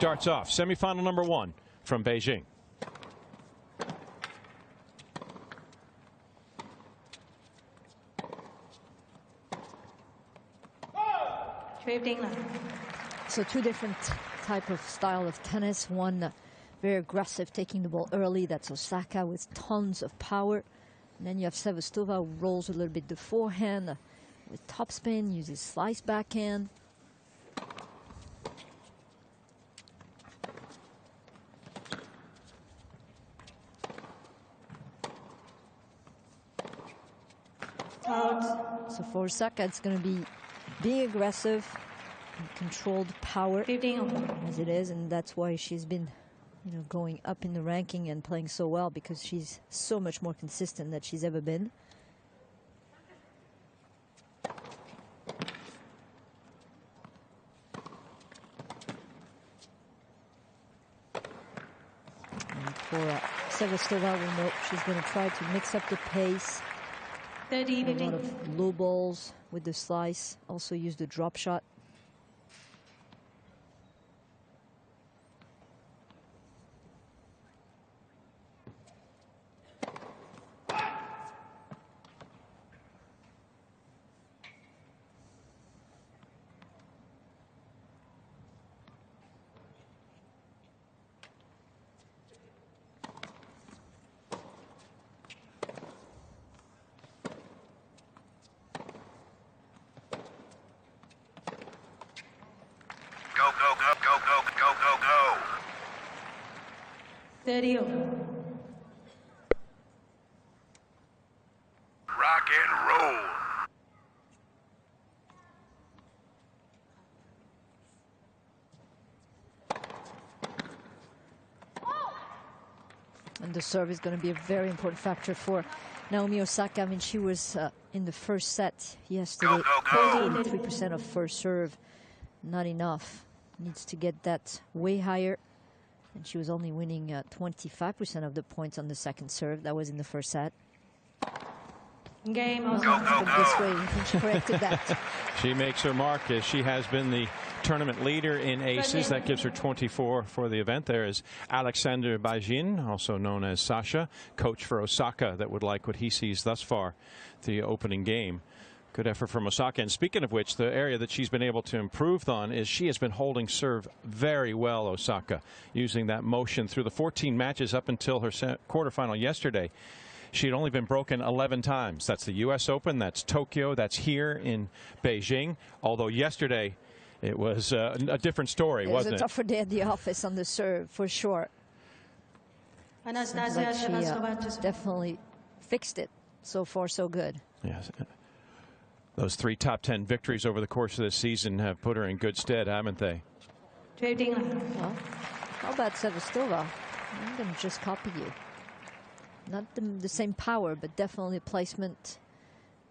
starts off semifinal number 1 from Beijing. So two different type of style of tennis. One very aggressive, taking the ball early. That's Osaka with tons of power. And then you have Sevastova, who rolls a little bit the forehand with topspin, uses slice backhand. So for Osaka, it's going to be being aggressive and controlled power as it is, and that's why she's been, you know, going up in the ranking and playing so well, because she's so much more consistent than she's ever been. And for Sevastova, we know she's going to try to mix up the pace. A lot of low balls with the slice. Also use the drop shot. Rock and roll. And the serve is going to be a very important factor for Naomi Osaka. I mean, she was in the first set yesterday, 43% of first serve. Not enough. Needs to get that way higher. And she was only winning 25% of the points on the second serve. That was in the first set. Game. This way, she corrected that. She makes her mark, as she has been the tournament leader in aces. That gives her 24 for the event. There is Alexander Bajin, also known as Sasha, coach for Osaka, that would like what he sees thus far the opening game. Good effort from Osaka. And speaking of which, the area that she's been able to improve on is she has been holding serve very well, Osaka, using that motion through the 14 matches up until her quarterfinal yesterday. She had only been broken 11 times. That's the U.S. Open, that's Tokyo, that's here in Beijing. Although yesterday it was a different story, wasn't it? It was a tougher day at the office on the serve, for sure. Anastasija, she definitely fixed it. So far, so good. Yes. Those 3 top 10 victories over the course of this season have put her in good stead, haven't they? Well, how about Sevastova? I'm going to just copy you. Not the same power, but definitely placement.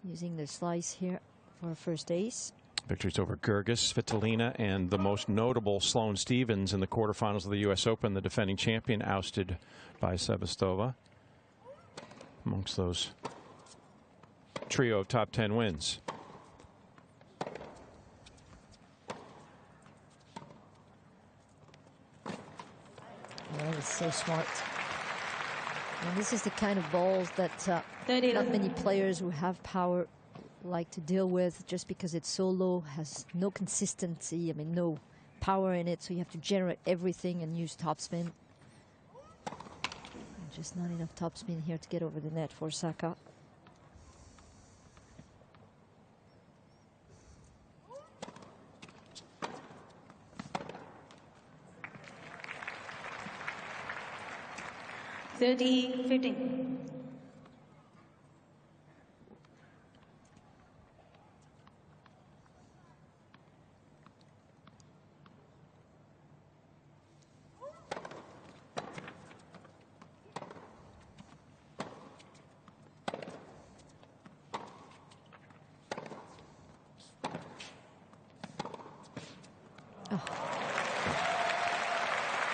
Using the slice here for a first ace. Victories over Gerges, Svitolina, and the most notable Sloane Stephens in the quarterfinals of the U.S. Open, the defending champion, ousted by Sevastova. Amongst those trio of top 10 wins. That was so smart. And this is the kind of balls that not many players who have power like to deal with, just because it's so low, has no consistency, I mean, no power in it, so you have to generate everything and use topspin. Just not enough topspin here to get over the net for Osaka. Fitting.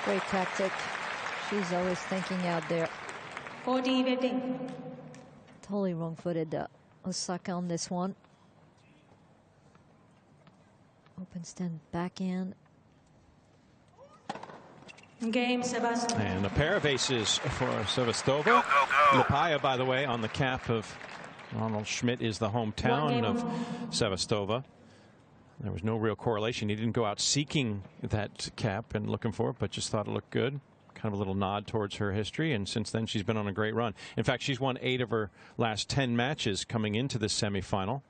Great tactic. She's always thinking out there. 40-15. Totally wrong-footed Osaka on this one. Open stand backhand. Game Sevastova. And a pair of aces for Sevastova. Lipaya, by the way, on the cap of Ronald Schmidt, is the hometown of Sevastova. There was no real correlation. He didn't go out seeking that cap and looking for it, but just thought it looked good. Kind of a little nod towards her history, and since then she's been on a great run. In fact, she's won 8 of her last 10 matches coming into this semifinal.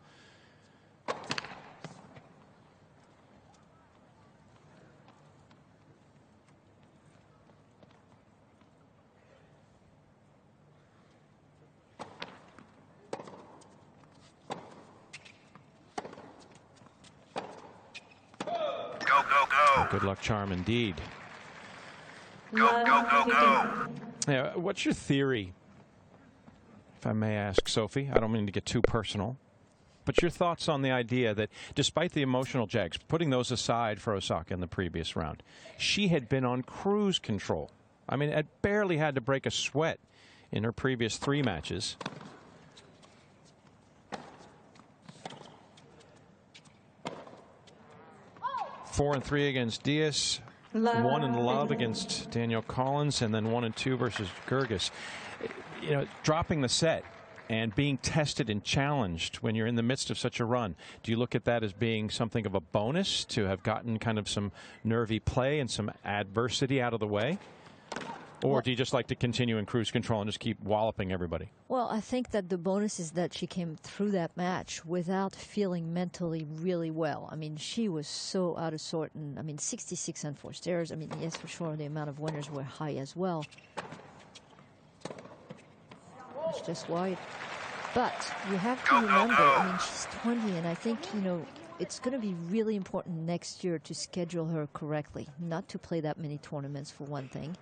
Good luck charm indeed. Yeah, what's your theory, if I may ask, Sophie? I don't mean to get too personal, but your thoughts on the idea that despite the emotional jags, putting those aside for Osaka in the previous round, she had been on cruise control. I mean, it barely had to break a sweat in her previous 3 matches. Four and 3 against Diaz, 1 in love against Daniel Collins, and then 1 and 2 versus Gerges. You know, dropping the set and being tested and challenged when you're in the midst of such a run. Do you look at that as being something of a bonus to have gotten kind of some nervy play and some adversity out of the way? Or do you just like to continue in cruise control and just keep walloping everybody? Well, I think that the bonus is that she came through that match without feeling mentally really well. I mean, she was so out of sort. And I mean, 66 unforced errors. I mean, yes, for sure, the amount of winners were high as well. It's just wide. But you have to remember, I mean, she's 20, and I think, you know, it's going to be really important next year to schedule her correctly, not to play that many tournaments for one thing.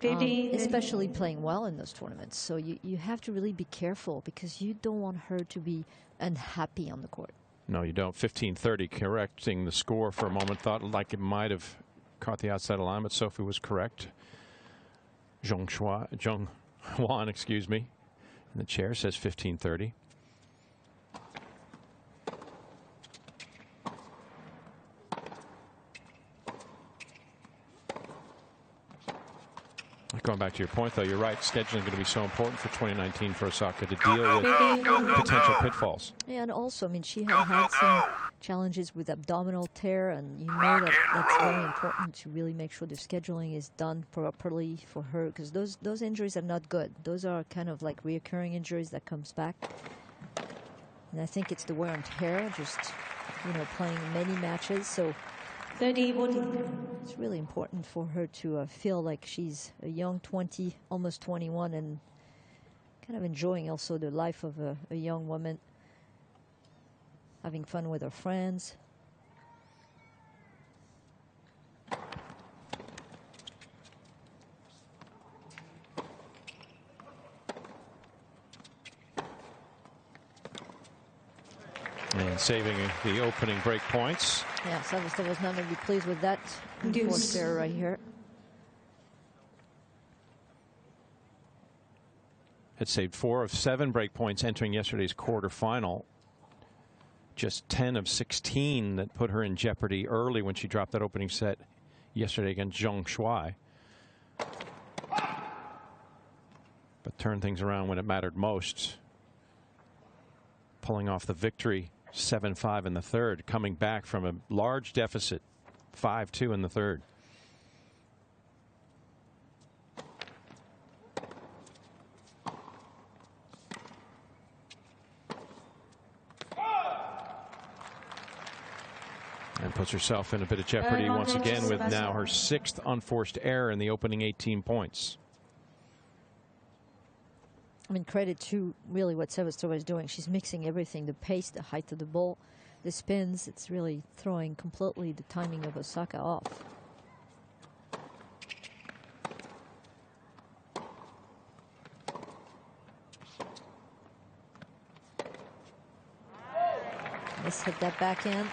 Especially playing well in those tournaments. So you have to really be careful because you don't want her to be unhappy on the court. No, you don't. 15-30, correcting the score for a moment. Thought like it might have caught the outside line, but Sophie was correct. Zhong Huan, excuse me, in the chair says 15-30. Going back to your point, though, you're right. Scheduling is going to be so important for 2019 for Osaka to deal with potential pitfalls. Yeah, and also, I mean, she had some challenges with abdominal tear, and you know that that's very important to really make sure the scheduling is done properly for her, because those injuries are not good. Those are kind of like reoccurring injuries that comes back. And I think it's the wear and tear, just, you know, playing many matches. So 30-40. It's really important for her to feel like she's a young 20, almost 21, and kind of enjoying also the life of a young woman, having fun with her friends. And saving the opening break points. Yeah, Sevastova was not going to be pleased with that forced error right here. Had saved 4 of 7 break points entering yesterday's quarterfinal. Just 10 of 16 that put her in jeopardy early when she dropped that opening set yesterday against Zhong Shuai. But turned things around when it mattered most. Pulling off the victory 7-5 in the third, coming back from a large deficit 5-2 in the third. And puts herself in a bit of jeopardy once again with now her 6th unforced error in the opening 18 points. I mean, credit to really what Sevastova is doing. She's mixing everything, the pace, the height of the ball, the spins. It's really throwing completely the timing of Osaka off. Let's hit that backhand.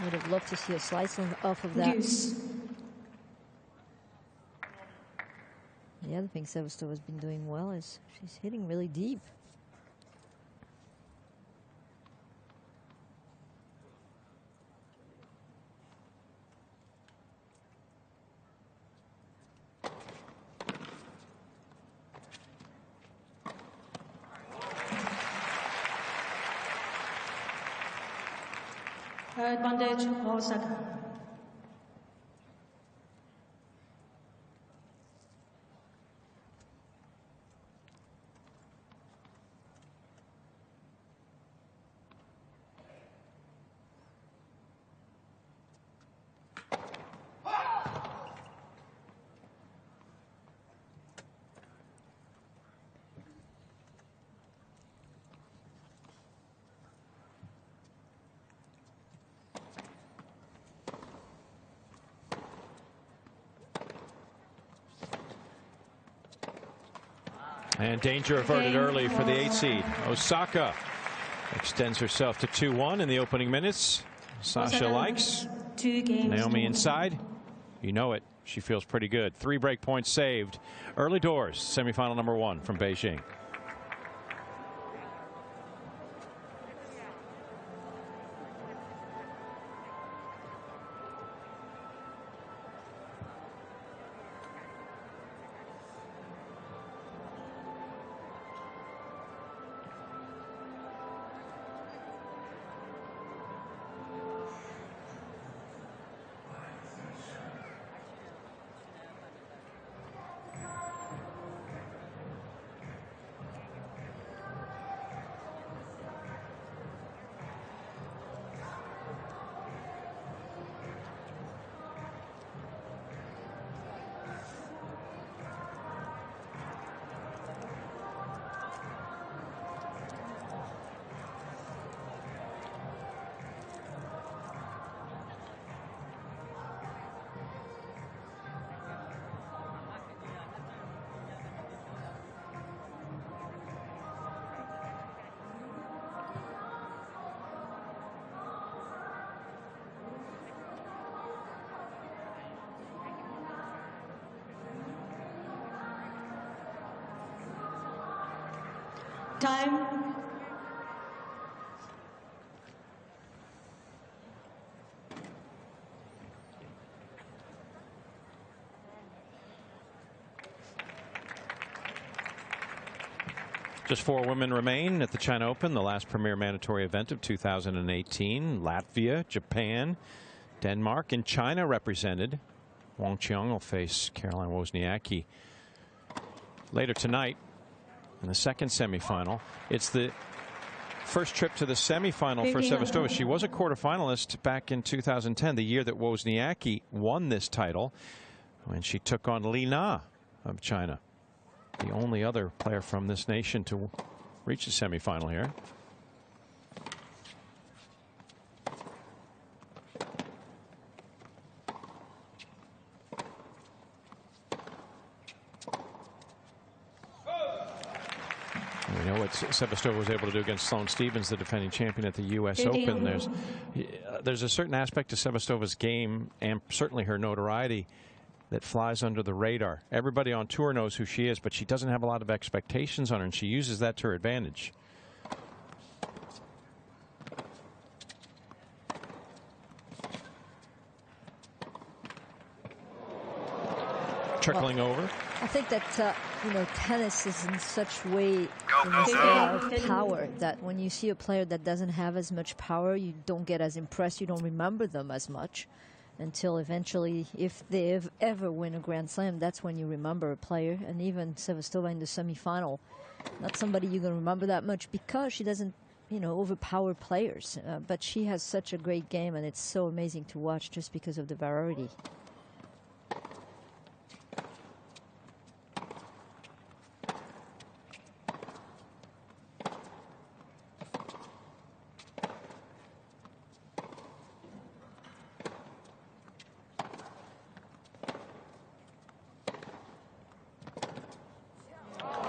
Would have loved to see a slice off of that. The other thing Sevastova has been doing well is she's hitting really deep. Advantage Osaka. And danger averted early for the 8 seed. Osaka extends herself to 2-1 in the opening minutes. Sasha likes. 2 games. Naomi inside. You know it. She feels pretty good. 3 break points saved. Early doors. Semifinal number 1 from Beijing. Time. Just 4 women remain at the China Open, the last premier mandatory event of 2018. Latvia, Japan, Denmark, and China represented. Wang Qiang will face Caroline Wozniacki later tonight in the second semifinal. It's the first trip to the semifinal for Sevastova. She was a quarterfinalist back in 2010, the year that Wozniacki won this title, when she took on Li Na of China, the only other player from this nation to reach the semifinal here. We know what Sevastova was able to do against Sloane Stephens, the defending champion at the U.S. Open. There's a certain aspect to Sevastova's game, and certainly her notoriety, that flies under the radar. Everybody on tour knows who she is, but she doesn't have a lot of expectations on her, and she uses that to her advantage. Trickling over. I think that you know, tennis is in such way of power that when you see a player that doesn't have as much power, you don't get as impressed. You don't remember them as much until eventually, if they ever win a Grand Slam, that's when you remember a player. And even Sevastova in the semifinal, not somebody you're going to remember that much because she doesn't, you know, overpower players. But she has such a great game, and it's so amazing to watch just because of the variety.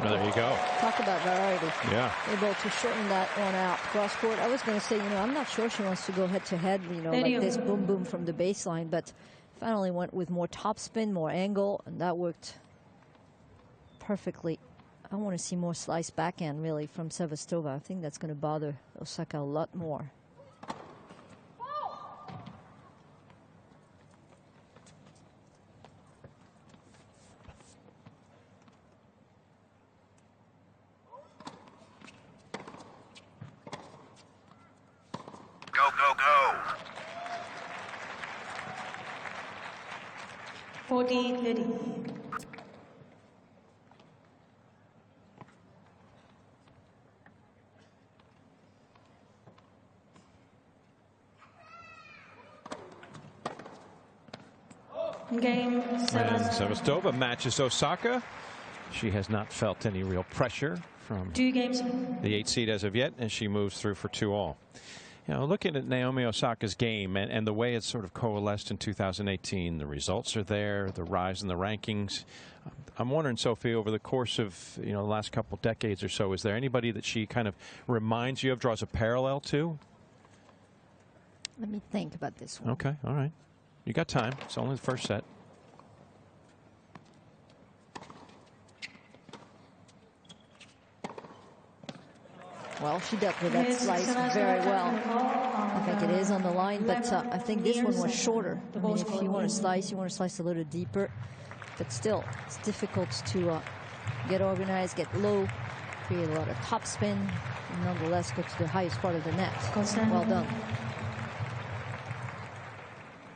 There you go. Talk about variety. Yeah. Able to shorten that one out. Cross court. I was going to say, you know, I'm not sure she wants to go head to head, you know, like this boom boom from the baseline, but finally went with more topspin, more angle, and that worked perfectly. I want to see more slice backhand really from Sevastova. I think that's going to bother Osaka a lot more. Go, go, go. 40-30. Game And Sevastova matches Osaka. She has not felt any real pressure from 2 games. the 8 seed as of yet, and she moves through for 2-all. You know, looking at Naomi Osaka's game and the way it's sort of coalesced in 2018, the results are there, the rise in the rankings. I'm wondering, Sophie, over the course of the last couple decades or so, is there anybody that she kind of reminds you of, draws a parallel to? Let me think about this one. Okay, all right. You got time. It's only the first set. Well, she dealt with that slice very well. I think it is on the line, but I think this one was shorter. I mean, if you want to slice a little deeper. But still, it's difficult to get organized, get low, create a lot of topspin, and nonetheless go to the highest part of the net. Well done.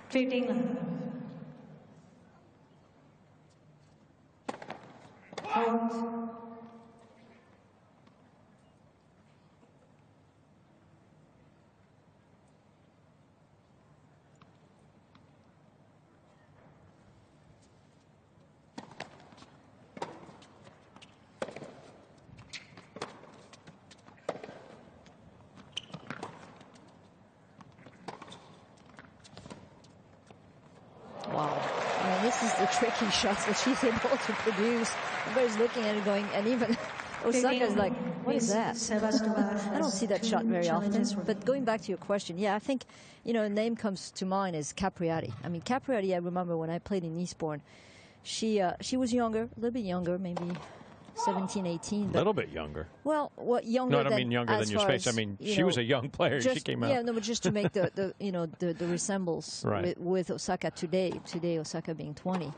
15. Out. Wow. I mean, this is the tricky shots that she's able to produce. Everybody's looking at it going, and even Osaka's like, what is that? I don't see that shot very often. But going back to your question, yeah, I think, a name comes to mind is Capriati. I mean, Capriati, I remember when I played in Eastbourne, she was younger, a little bit younger, maybe 17, 18. A little bit younger. Well, what younger? No, I don't mean younger than your space. I mean, she was a young player. She came out. Yeah, no, but just to make the resemblance right. with Osaka today. Today, Osaka being 20.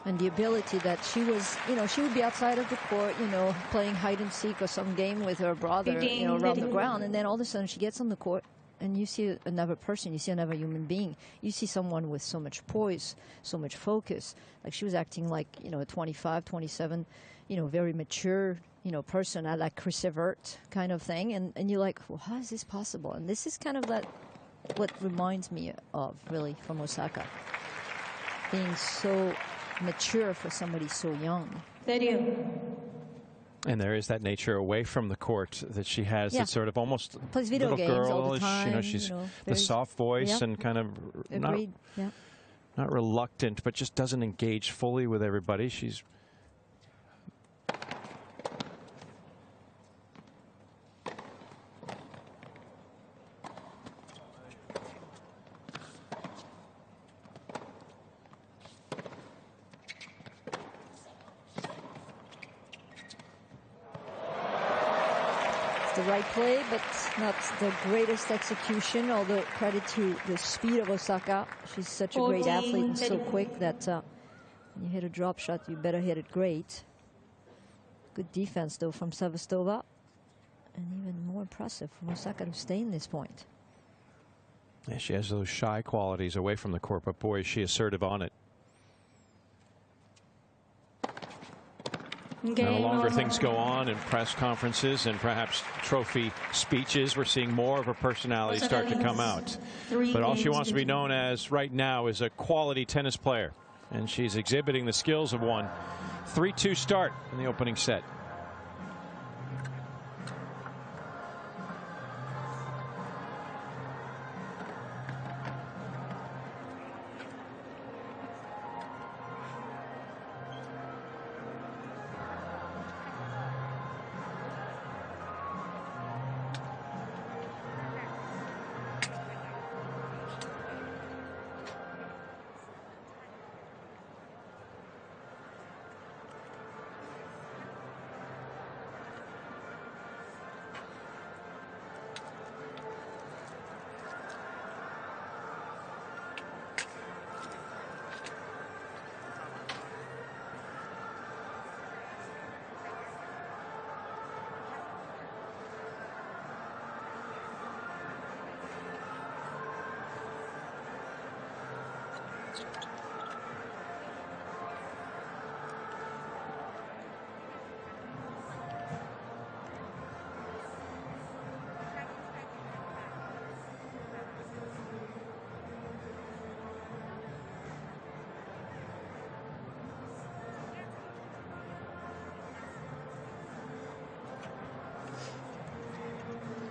And the ability that she was, she would be outside of the court, playing hide and seek or some game with her brother, around the ground. And then all of a sudden she gets on the court and you see another person, you see another human being. You see someone with so much poise, so much focus. Like she was acting like, a 25, 27, very mature, person, like Chris Evert kind of thing. And you're like, well, how is this possible? And this is kind of what reminds me of, really, from Osaka. Being so mature for somebody so young. And there is that nature away from the court that she has. That sort of almost plays video little games girlish. all the time, She's the soft voice and kind of not reluctant, but just doesn't engage fully with everybody. She's the right play, but not the greatest execution, although credit to the speed of Osaka. She's such a great athlete and so quick that when you hit a drop shot, you better hit it great. Good defense, though, from Sevastova. And even more impressive from Osaka to stay in this point. Yeah, she has those shy qualities away from the court, but boy, is she assertive on it. And the longer things go on in press conferences and perhaps trophy speeches, we're seeing more of her personality start to come out. But all she wants to be known as right now is a quality tennis player. And she's exhibiting the skills of one. 3-2 start in the opening set.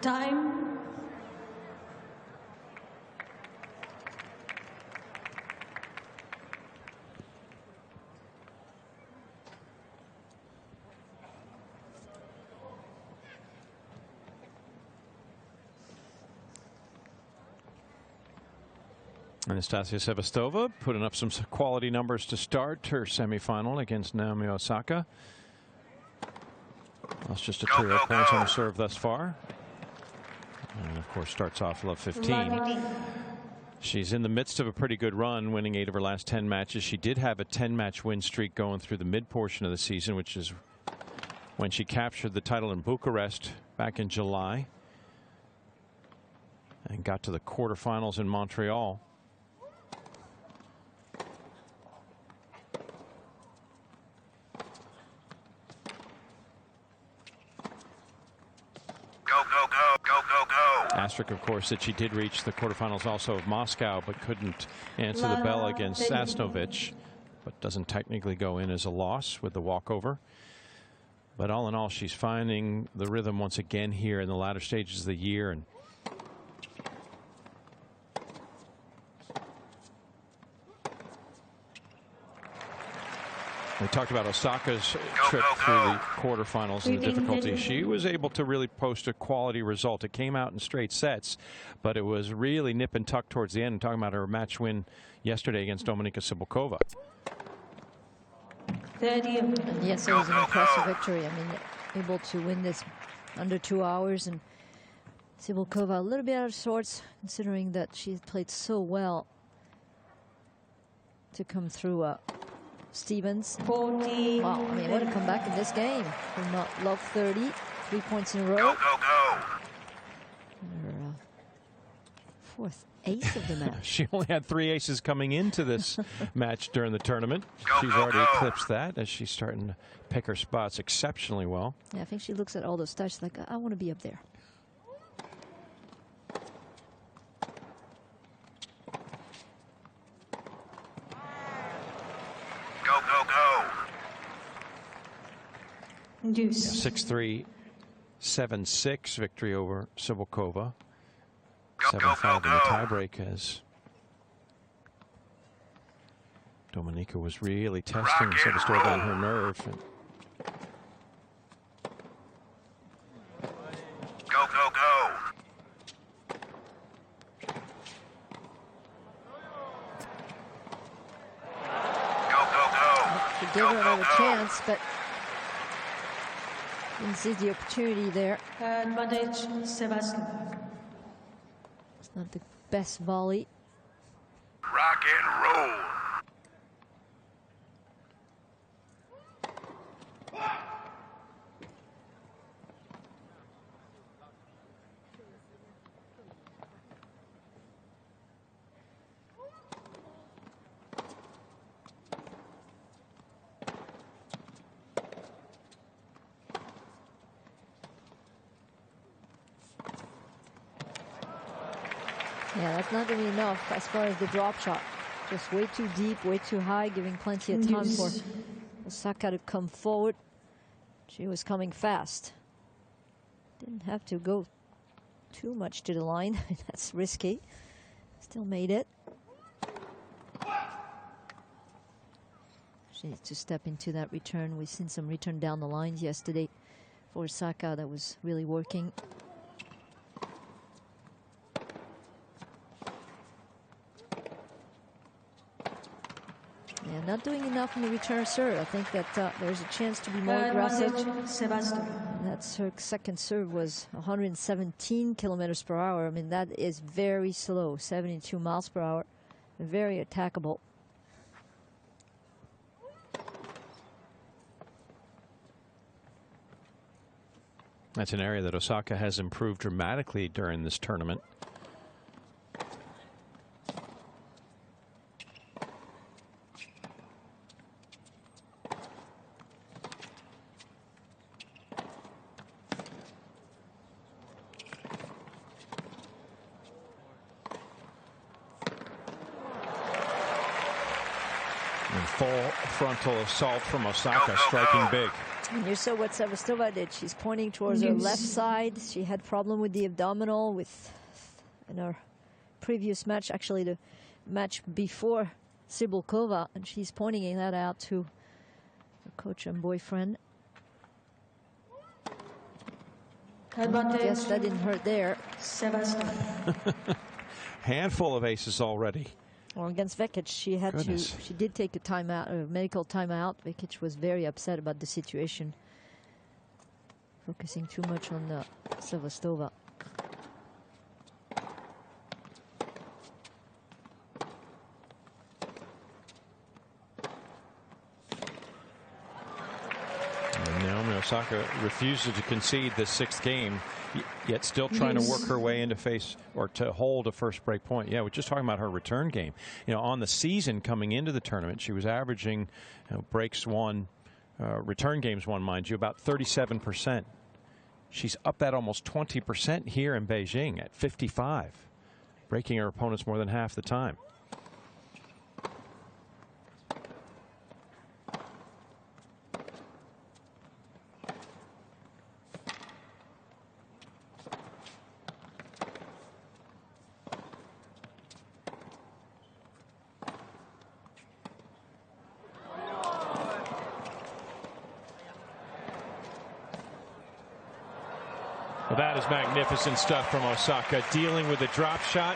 Time. Anastasija Sevastova putting up some quality numbers to start her semifinal against Naomi Osaka. That's just a trio of points on the serve thus far. And of course starts off love 15. She's in the midst of a pretty good run, winning 8 of her last 10 matches. She did have a 10-match win streak going through the mid portion of the season, which is when she captured the title in Bucharest back in July and got to the quarterfinals in Montreal. Asterisk, of course, that she did reach the quarterfinals also of Moscow, but couldn't answer the bell against Sasnovich, but doesn't technically go in as a loss with the walkover. But all in all, she's finding the rhythm once again here in the latter stages of the year. And we talked about Osaka's trip through the quarterfinals and the difficulty. She was able to really post a quality result. It came out in straight sets, but it was really nip and tuck towards the end. I'm talking about her match win yesterday against Dominika Cibulkova. And yes, it was an impressive victory. I mean, able to win this under 2 hours, and Cibulkova a little bit out of sorts, considering that she played so well to come through Stevens. 40. Wow, I mean, what a comeback in this game from love 30, 3 points in a row. Her fourth ace of the match. She only had 3 aces coming into this match during the tournament. She's already eclipsed that as she's starting to pick her spots exceptionally well. Yeah, I think she looks at all those stats like, I want to be up there. Deuce. 6-3, 7-6 victory over Cibulkova. 7-5 in the tiebreak as Dominika was really testing Sevastova on her nerve. She gave her another chance, but didn't see the opportunity there. Advantage, Sevastova. It's not the best volley. Rock and roll. Yeah, that's not going to be enough as far as the drop shot. Just way too deep, way too high, giving plenty of time for Osaka to come forward. She was coming fast. Didn't have to go too much to the line. That's risky. Still made it. She needs to step into that return. We've seen some return down the lines yesterday for Osaka that was really working. Yeah, not doing enough in the return serve. I think that there's a chance to be more aggressive. That's her second serve was 117 kilometers per hour. I mean, that is very slow, 72 miles per hour. Very attackable. That's an area that Osaka has improved dramatically during this tournament. full frontal assault from Osaka, striking big. And you saw what Sevastova did. She's pointing towards her left side. She had problem with the abdominal in her previous match, actually the match before Cibulkova, and she's pointing that out to her coach and boyfriend. Yes, that didn't hurt there. Sevastova. Handful of aces already. Or against Vekic, she had she did take a timeout, a medical timeout. Vekic was very upset about the situation, focusing too much on Sevastova. And Naomi Osaka refuses to concede the 6th game, yet still trying to work her way into face or to hold a first break point. Yeah, we're just talking about her return game. You know, on the season coming into the tournament, she was averaging breaks won, return games won, mind you, about 37%. She's up that almost 20% here in Beijing at 55, breaking her opponents more than half the time. Well, that is magnificent stuff from Osaka, dealing with a drop shot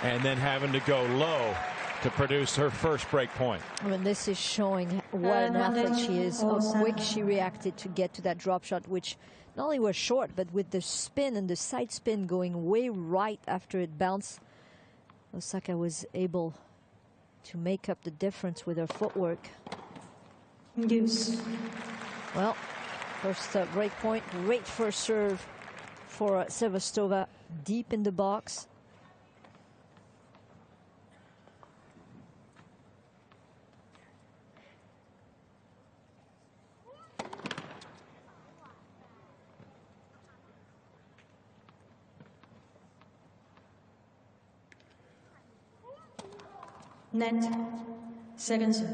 and then having to go low to produce her first break point. I mean, this is showing what an athlete she is, how quick she reacted to get to that drop shot, which not only was short, but with the spin and the side spin going way right after it bounced, Osaka was able to make up the difference with her footwork. Deuce. Well, first break point, great first serve for Sevastova, deep in the box. Net. Second serve.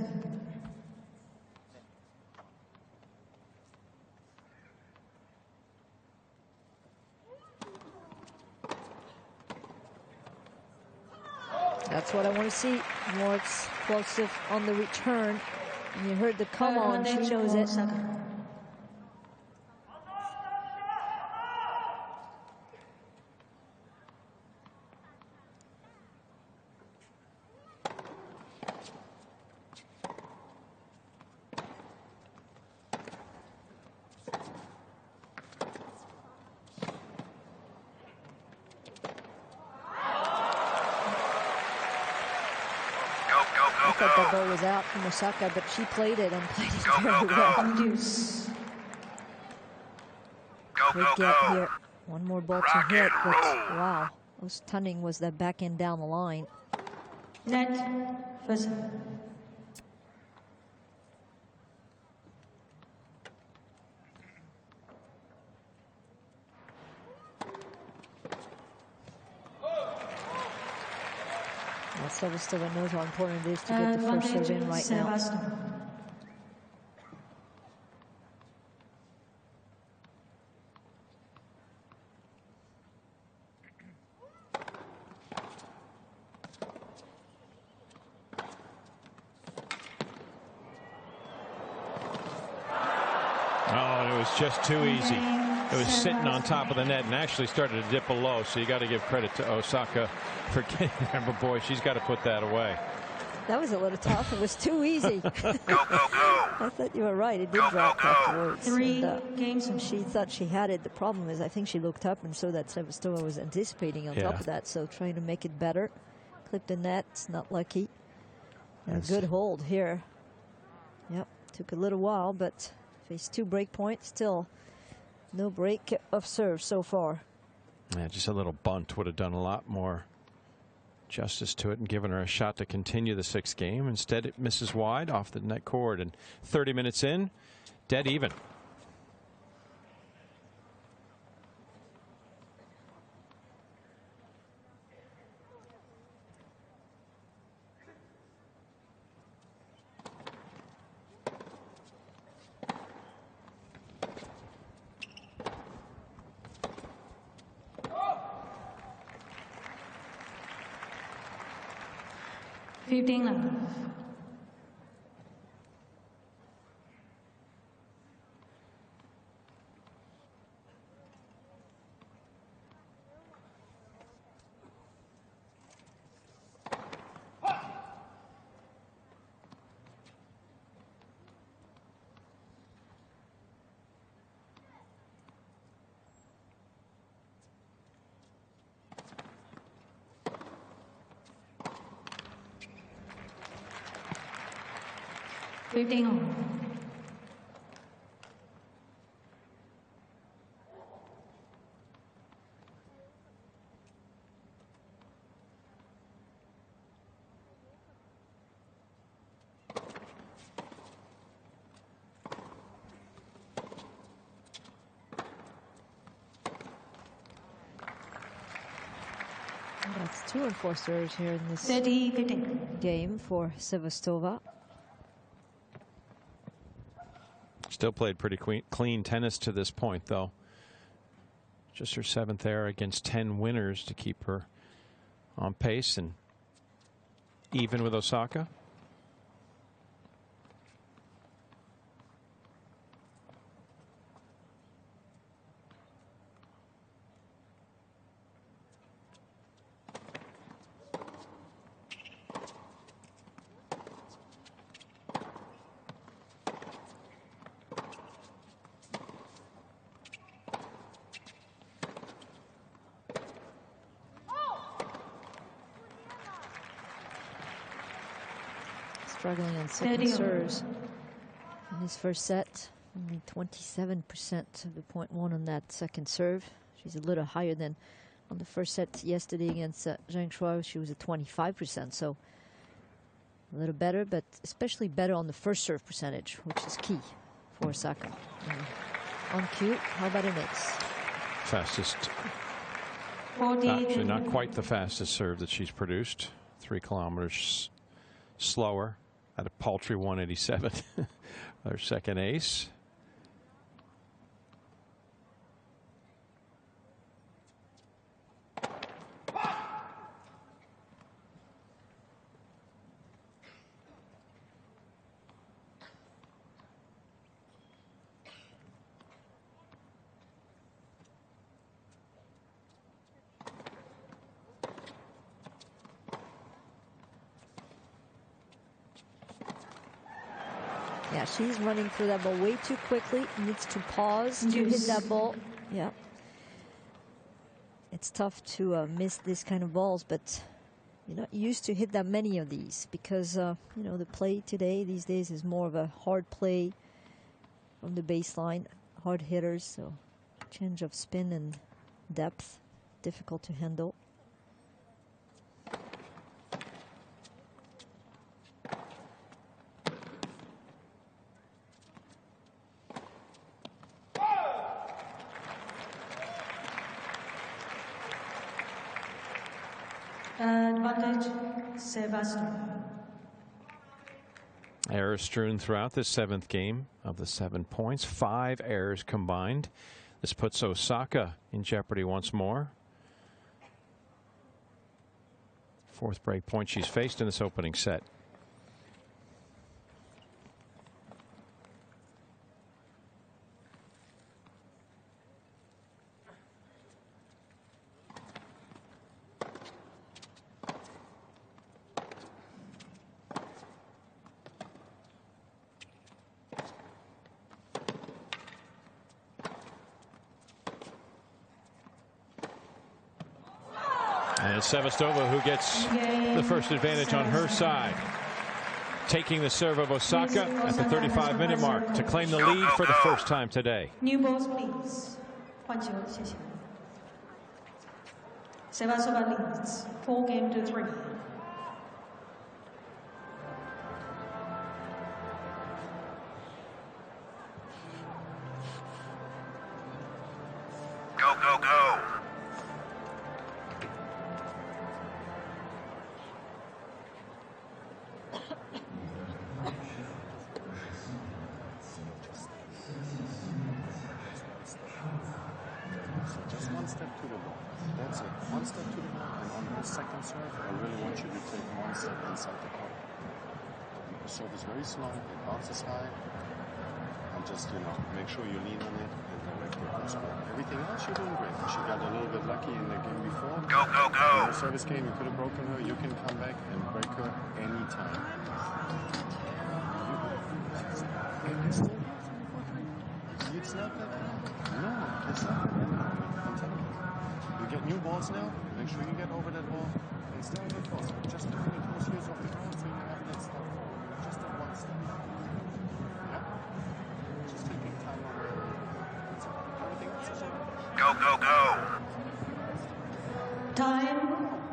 That's what I want to see. More explosive on the return. And you heard the come on, she knows it. Osaka. I thought that ball was out from Osaka, but she played it and played it very well. Deuce. Great get here. One more ball to hit, but wow, how stunning was that backhand down the line. Net. First serve. Sevastova knows how important it is to get the first serve in right now. Oh, it was just too easy. It was sitting on top of the net and actually started to dip below. So you got to give credit to Osaka for getting there. But boy, she's got to put that away. That was a little tough. It was too easy. I thought you were right. It did drop afterwards. 3 games. And she thought she had it. The problem is I think she looked up and saw that Sevastova was anticipating on top of that. So trying to make it better. Clipped the net. It's not lucky. And a good hold here. Yep. Took a little while, but faced 2 break points. Still no break of serve so far. Yeah, just a little bunt would have done a lot more justice to it and given her a shot to continue the 6th game. Instead, it misses wide off the net cord. And 30 minutes in, dead even. 15 love. That's 2 and 4 serves here in this 30-15. game for Sevastova. Still played pretty clean tennis to this point, though. Just her 7th error against 10 winners to keep her on pace and even with Osaka. Struggling on second serves in his first set. Only 27% of the point won on that second serve. She's a little higher than on the first set yesterday against Zhang Shuai. She was at 25%, so a little better, but especially better on the first serve percentage, which is key for Osaka. On cue, how about an ace? Fastest. Actually, not quite the fastest serve that she's produced. 3 kilometers slower at a paltry 187. Her second ace. Yeah, she's running through that ball way too quickly. Needs to pause to hit that ball. Yeah. It's tough to miss this kind of balls, but you're not used to hit that many of these because, you know, the play today, these days, is more of a hard play from the baseline. Hard hitters, so change of spin and depth, difficult to handle. Advantage, Sevastova. Errors strewn throughout this 7th game of the 7 points. 5 errors combined. This puts Osaka in jeopardy once more. 4th break point she's faced in this opening set. And Sevastova, who gets the first advantage on her side, taking the serve of Osaka at the 35-minute mark to claim the lead for the first time today. New balls, please. 换球，谢谢。Sevastova leads 4-3. Go, go, go. Just one step to the ball. That's it. One step to the ball, and on the second serve, I really want you to take one step inside the court. The serve is very slow, it bounces high, and just, make sure you lean on it and direct it and score. Everything else, you're doing great. She got a little bit lucky in the game before. Go, go, go. In the service game, you could have broken her. You can come back and break her anytime. It's not that bad. No, it's not that bad. I'm telling you. You get new balls now. Make sure you get over that ball and stay on the toes. Just bring the toes heels off the ground so you have that step forward. Just that one step. Yeah? Just taking time over it. Everything else is alright. Go, go, go. Time